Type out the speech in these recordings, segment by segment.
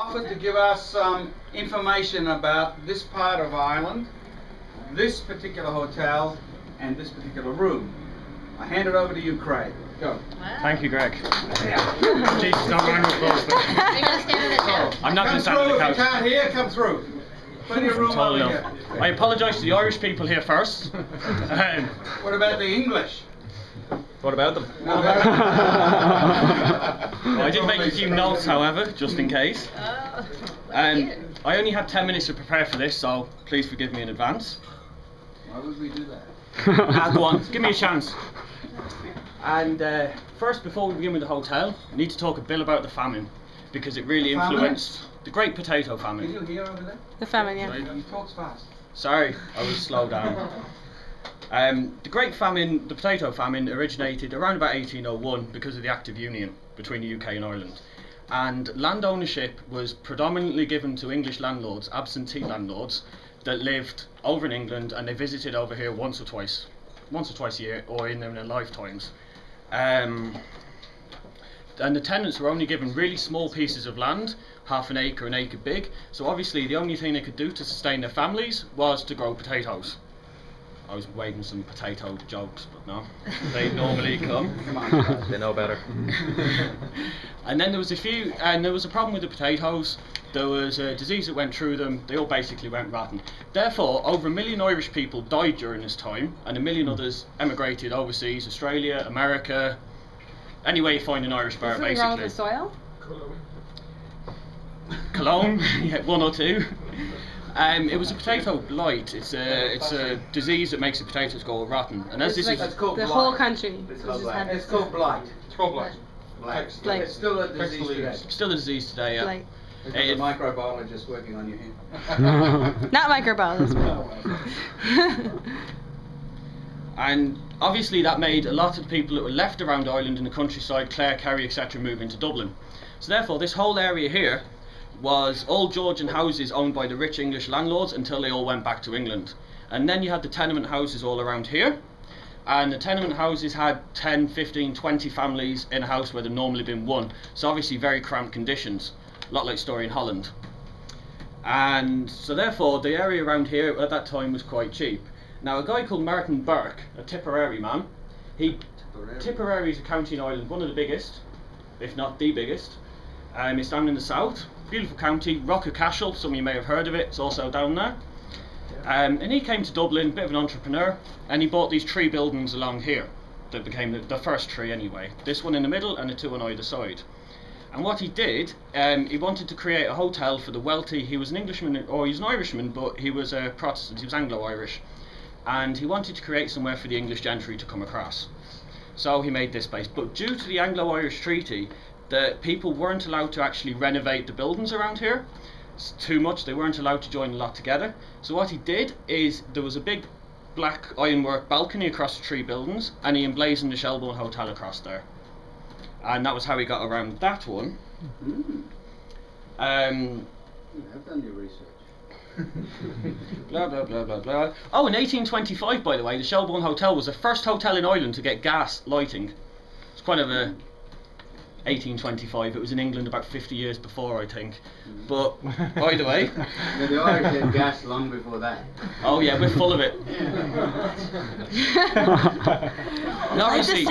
offered to give us some information about this part of Ireland, this particular hotel, and this particular room. I hand it over to you, Craig. Go. Wow. Thank you, Greg. Yeah. Jesus, don't mind me close. Are you going to stand on the couch? I'm not going to stand on the couch. If you can't hear, come through. Plenty of room Tall over enough. here. I apologise to the Irish people here first. What about the English? What about them? Well, I did make a few notes, however, just in case. I only had 10 minutes to prepare for this, so please forgive me in advance. Why would we do that? Go on, give me a chance. And first, before we begin with the hotel, I need to talk a bit about the famine, because it really influenced the Great Potato Famine. Can you hear over there? The famine, yeah. He talks fast. Sorry, I was slow down. The Great Famine, the Potato Famine, originated around about 1801 because of the Act of Union between the UK and Ireland. And land ownership was predominantly given to English landlords, absentee landlords, that lived over in England, and they visited over here once or twice a year, or in their lifetimes. And the tenants were only given really small pieces of land, half an acre big, so obviously the only thing they could do to sustain their families was to grow potatoes. I was waiting some potato jokes, but no, they normally come. They know better. And then there was a problem with the potatoes. There was a disease that went through them. They all basically went rotten. Therefore, over 1 million Irish people died during this time, and 1 million others emigrated overseas, Australia, America, anywhere you find an Irish bar, basically. Wrong with the soil? Cologne, yeah, 1 or 2. It was a potato blight. It's a disease that makes the potatoes go rotten. And as this is That's called The blight. whole country. It's called blight. It's called blight. It's called blight. Blight. Blight. It's still a disease today. still a disease today, yeah. Like, There's a microbiologist working on you here. not microbiologists. And obviously that made a lot of the people that were left around Ireland in the countryside, Clare, Kerry, etc., move into Dublin. So therefore this whole area here was all Georgian houses owned by the rich English landlords until they all went back to England. And then you had the tenement houses all around here, and the tenement houses had 10, 15, 20 families in a house where there normally been one. So obviously very cramped conditions, a lot like story in Holland. And so therefore the area around here at that time was quite cheap. Now a guy called Martin Burke, a Tipperary man, Tipperary is a county in Ireland, one of the biggest, if not the biggest. It's down in the south, beautiful county, Rock of Cashel, some of you may have heard of it, it's also down there. And he came to Dublin, a bit of an entrepreneur, and he bought these 3 buildings along here that became the first 3 anyway. This one in the middle and the 2 on either side. And what he did, he wanted to create a hotel for the wealthy. He was an Englishman, or he's an Irishman, but he was a Protestant, he was Anglo-Irish. And he wanted to create somewhere for the English gentry to come across. So he made this place. But due to the Anglo-Irish Treaty, the people weren't allowed to actually renovate the buildings around here. It's too much, they weren't allowed to join a lot together. So what he did is, there was a big black ironwork balcony across the 3 buildings, and he emblazoned the Shelbourne Hotel across there. And that was how he got around that one. You have done your research. Blah blah blah blah blah. Oh, in 1825, by the way, the Shelbourne Hotel was the first hotel in Ireland to get gas lighting. It's kind of a 1825. It was in England about 50 years before, I think. But either way. Yeah, the Irish had gas long before that. Oh yeah, we're full of it. And obviously,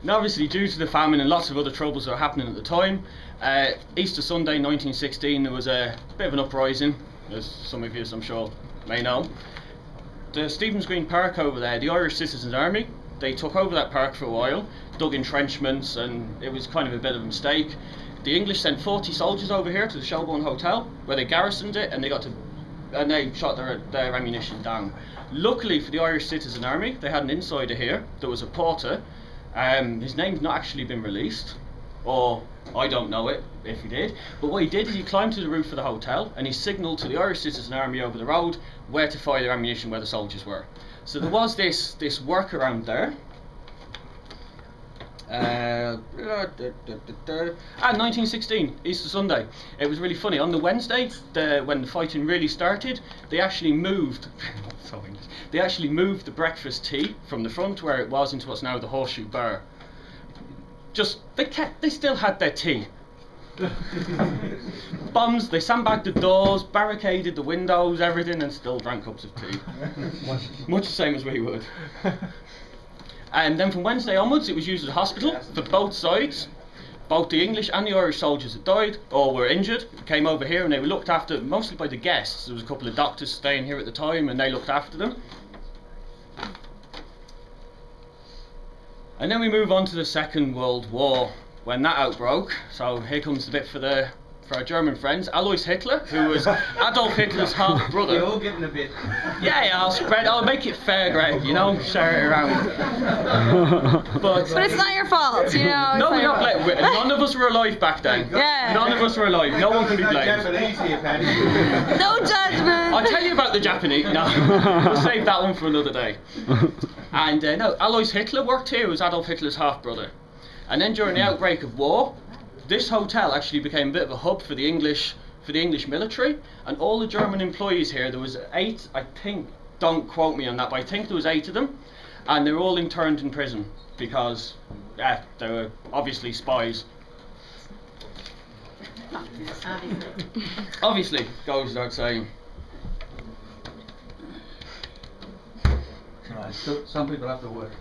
and obviously, due to the famine and lots of other troubles that were happening at the time, Easter Sunday 1916 there was a bit of an uprising, as some of you I'm sure may know. The Stephen's Green Park over there, the Irish Citizens Army, they took over that park for a while, dug entrenchments, and it was kind of a bit of a mistake. The English sent 40 soldiers over here to the Shelbourne Hotel, where they garrisoned it, and they shot their ammunition down. Luckily for the Irish Citizen Army, they had an insider here. There was a porter. His name's not actually been released, or I don't know it if he did, but what he did is he climbed to the roof of the hotel and he signalled to the Irish Citizen Army over the road where to fire their ammunition where the soldiers were. So there was this workaround there. And 1916, Easter Sunday. It was really funny. On the Wednesday, when the fighting really started, they actually moved. They actually moved the breakfast tea from the front where it was into what's now the Horseshoe Bar. They still had their tea. Bombs, they sandbagged the doors, barricaded the windows, everything, and still drank cups of tea. Much the same as we would. And then from Wednesday onwards, it was used as a hospital for both sides. Both the English and the Irish soldiers that died or were injured came over here, and they were looked after mostly by the guests. There was a couple of doctors staying here at the time, and they looked after them. And then we move on to the Second World War, when that outbroke. So here comes the bit for our German friends. Alois Hitler, who was Adolf Hitler's half brother. You're all getting a bit. Yeah, I'll make it fair, Greg, you know, share it around. But it's not your fault, you know. no, we're not blamed. None of us were alive back then. Yeah. None of us were alive. No one can be blamed. Japanese here, Paddy. No judgment. I'll tell you about the Japanese. No, we'll save that one for another day. And no, Alois Hitler worked here. He was Adolf Hitler's half brother. And then during the outbreak of war, this hotel actually became a bit of a hub for the English military, and all the German employees here, there was 8, I think, don't quote me on that, but I think there was 8 of them, and they were all interned in prison because they were obviously spies. Obviously, goes without saying. Right, so some people have to work.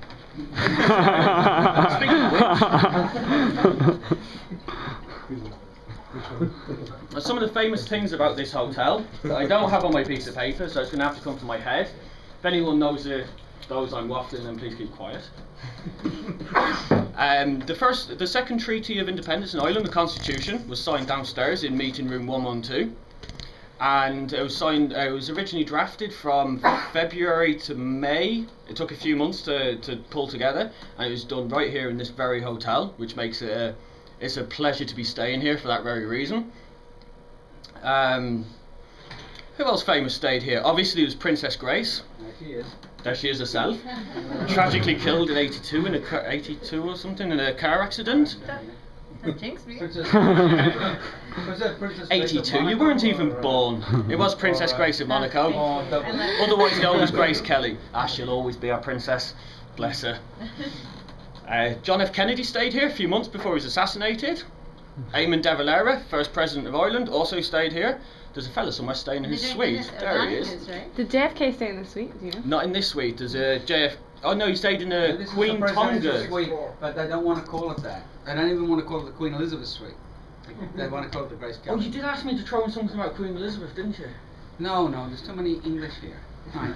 Speaking of which, some of the famous things about this hotel that I don't have on my piece of paper, so it's going to have to come to my head. If anyone knows those I'm waffling, then please keep quiet. The second Treaty of Independence in Ireland, the Constitution, was signed downstairs in meeting room 112. And it was signed. It was originally drafted from February to May. It took a few months to pull together, and it was done right here in this very hotel, which makes it it's a pleasure to be staying here for that very reason. Who else famous stayed here? Obviously, it was Princess Grace. There she is. There she is herself, tragically killed in '82 in a 82 or something in a car accident. Princess 82. You weren't even born. It was Princess Grace of Monaco, otherwise known as Grace Kelly. She'll always be our princess. Bless her. John F. Kennedy stayed here a few months before he was assassinated. Eamon de Valera, first president of Ireland, also stayed here. There's a fella somewhere staying in his suite. There he is. Did JFK stay in the suite? Do you know? Not in this suite. There's a JF. Oh no, he stayed in a Queen Tonga suite, but they don't want to call it that. They don't even want to call it the Queen Elizabeth suite. They want to call it the Grace Kelly. Oh, you did ask me to throw in something about Queen Elizabeth, didn't you? No, there's too many English here. No, I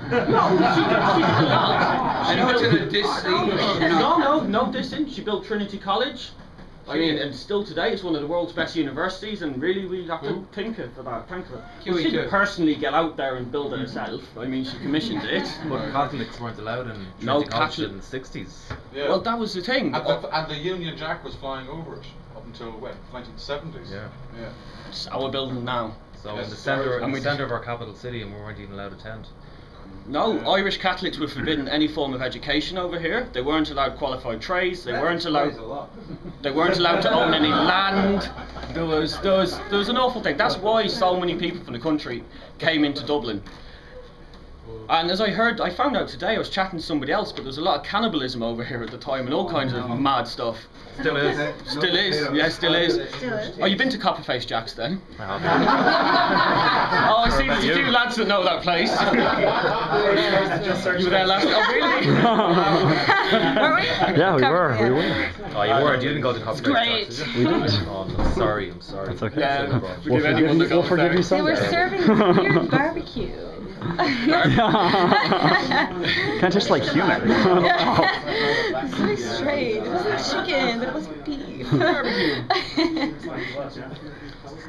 know it's in a diss English. No dissing. She built Trinity College. I mean, and still today it's one of the world's best universities, and really we have to think of that. She didn't personally get out there and build it herself. I mean, she commissioned it. But Catholics weren't allowed in No Trinity College Catholic in the 60s. Yeah. Well, that was the thing. And the Union Jack was flying over it up until when? 1970s. Yeah. It's our building now. So Yes, in the sorry. centre of our capital city, and we weren't even allowed to attend. No, Irish Catholics were forbidden any form of education over here. They weren't allowed qualified trades. They weren't allowed. They weren't allowed to own any land. There was an awful thing. That's why so many people from the country came into Dublin. And as I found out today, I was chatting to somebody else, but there was a lot of cannibalism over here at the time and all kinds of mad stuff. Still is. Still is, yeah, still is. Oh, you've been to Copperface Jack's then? Oh, I see there's a few lads that know that place. You were there last week? Oh, really? Were we? Yeah, we were. Oh, you weren't. You didn't go to Copperface Great. Jack's, did you? We didn't. Oh, I'm sorry. That's okay. Yeah, We'll forgive anyone that we'll goes forgive there. you They were someday. serving weird barbecue. Can't just like human. It's very strange. It wasn't chicken, but it was beef.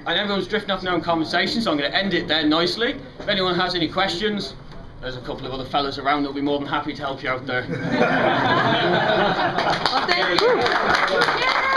And everyone's drifting off now in conversation, so I'm going to end it there nicely. If anyone has any questions, there's a couple of other fellas around that'll be more than happy to help you out there. Well, thank you. Yeah.